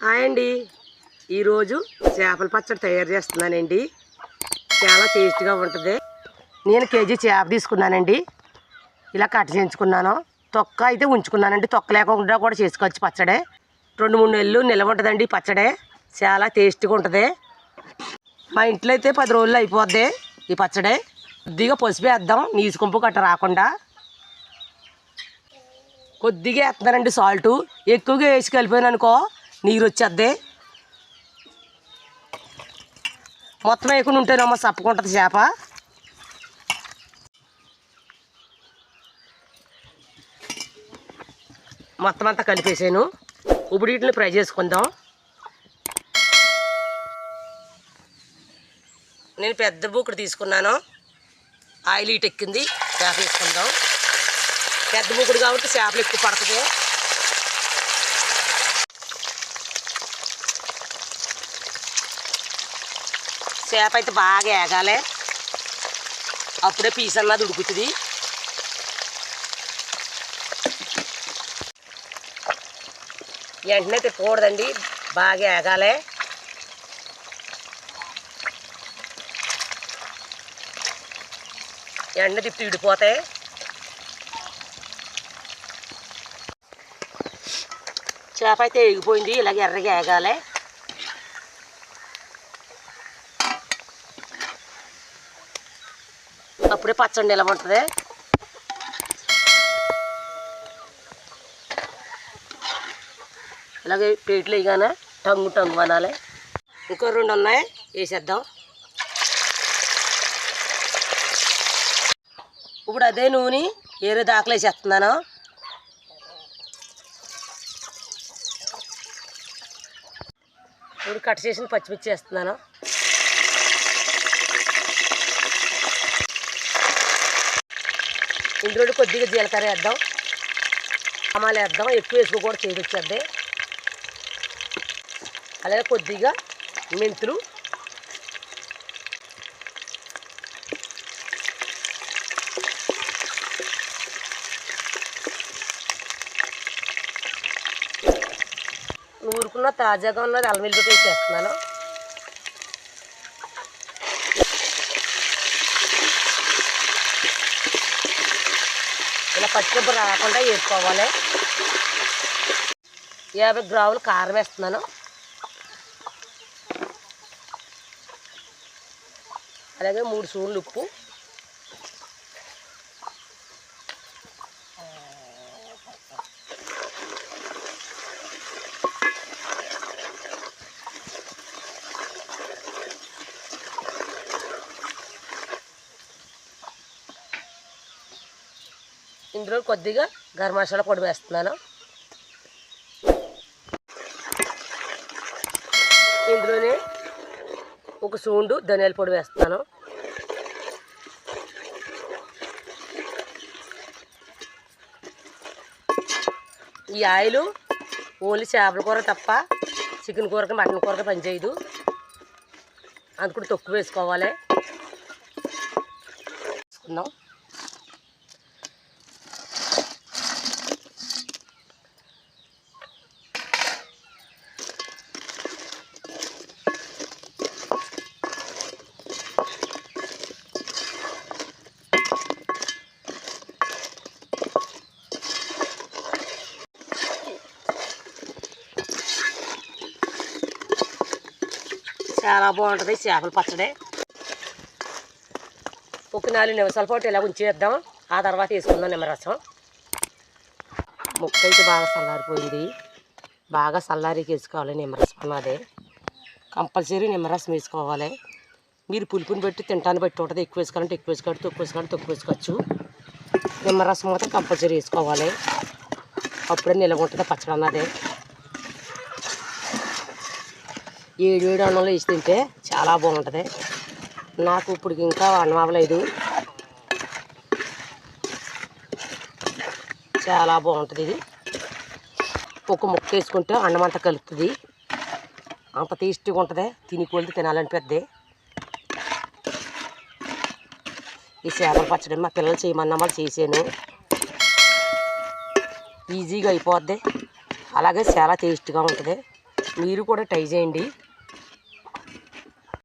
Hi అండి, ఈరోజు చేపల పచ్చడి తయారు చేస్తున్నానండి. చాలా టేస్ట్గా ఉంటుంది. నేను కేజీ చేప తీసుకున్నానండి. ఇలా కట్ చేయించుకున్నాను. తొక్క అయితే ఉంచుకున్నానండి. తొక్క లేకుండా కూడా చేసుకోవచ్చు పచ్చడి. 2-3 నెలలు నిల్వ ఉంటుందండి పచ్చడి. చాలా టేస్ట్గా ఉంటుంది. మా ఇంట్లో అయితే 10 రోజులు అయిపోద్ది ఈ పచ్చడి. కొద్దిగా పసుపు వేద్దాం, నీసు కొంపు గట్ట రాకుండా. కొద్దిగా వేస్తున్నానండి సాల్టు. ఎక్కువగా వేసి కలిపాను అనుకో నీరు వచ్చేద్ది. మొత్తం వేయకుండా ఉంటేనమ్మా సప్పుకుంటుంది చేప. మొత్తం అంతా కలిపేసాను. ఇప్పుడు వీటిని ఫ్రై చేసుకుందాం. నేను పెద్ద బూకుడు తీసుకున్నాను. ఆయిల్ హీట్ ఎక్కింది. చేప వేసుకుందాం. పెద్ద బూకుడు కాబట్టి చేపలు ఎక్కువ పడుతుంది. చేప అయితే బాగా ఏగాలి, అప్పుడే పీస్ అన్నది ఉడుకుతుంది. వెంటనే తిప్పకూడదండి, బాగా ఏగాలి. వెంటనే తిప్పి విడిపోతాయి. చేప అయితే ఎగిపోయింది. ఇలాగ ఎర్రగా ఏగాలి. అప్పుడే పచ్చడి నిలవ ఉంటుంది. ఇలాగే ప్లేట్లు వేయగానే టంగు టంగు అనాలి. ఇంకో 2 ఉన్నాయి, వేసేద్దాం. ఇప్పుడు అదే నూనె ఏరే దాకలు వేసేస్తున్నాను. ఇప్పుడు కట్ చేసిన పచ్చిమిర్చి వేస్తున్నాను. ఇందులో కొద్దిగా జీలకర్ర వేద్దాం. ఆమాలు వేద్దాం. ఎక్కువ వేసుకోకూడదు, చేదు వచ్చేద్ది. అలాగే కొద్దిగా మెంతులు, ఊరుకున్న తాజాగా ఉన్నది అల్లం వెల్లుల్లి పేస్ట్ వేస్తున్నాను. ఇలా పచ్చిమిరప రాకుండా వేసుకోవాలి. 50 గ్రాములు కారం వేస్తున్నాను. అలాగే 3 స్పూన్లు ఉప్పు, ఇందులో కొద్దిగా గరం మసాలా పొడి వేస్తున్నాను. ఇందులోనే 1 స్పూన్ ధనియాల పొడి వేస్తున్నాను. ఈ ఆయిల్ ఓన్లీ చేపల కూర తప్ప చికెన్ కూరకి మటన్ కూరకి పనిచేయదు. అందుకు తక్కువ వేసుకోవాలి. వేసుకుందాం. చాలా బాగుంటుంది చేపల పచ్చడి. ఒక 4 నిమిషాల పాటు ఇలా ఉంచేద్దాం. ఆ తర్వాత వేసుకుందాం నిమ్మరసం. ముక్క అయితే బాగా చల్లారిపోయింది. బాగా చల్లారికి వేసుకోవాలి నిమ్మరసం అన్నది. కంపల్సరీ నిమ్మరసం వేసుకోవాలి. మీరు పులుపుని బట్టి తింటాన్ని బట్టి ఉంటుంది. ఎక్కువ వేసుకోవాలంటే ఎక్కువ వేసుకోవాలి, తక్కువ వేసుకోవాలంటే తక్కువ వేసుకోవచ్చు. నిమ్మరసం మాత్రం కంపల్సరీ వేసుకోవాలి. అప్పుడే నిలవ ఉంటుంది పచ్చడి అన్నది. వేడి అన్నంలో వేసి తింటే చాలా బాగుంటుంది. నాకు ఇప్పుడు ఇంకా అన్నం అవ్వలేదు. చాలా బాగుంటుంది ఇది. ఒక ముక్క వేసుకుంటే అన్నం అంతా కలుపుతుంది. అంత టేస్టీగా ఉంటుంది. తిని తినాలనిపిద్ది. ఈ చేపల పచ్చడి మా పిల్లలు చేయమన్నా వాళ్ళు చేసాను. ఈజీగా అయిపోద్ది. అలాగే చాలా టేస్ట్గా ఉంటుంది. మీరు కూడా ట్రై చేయండి.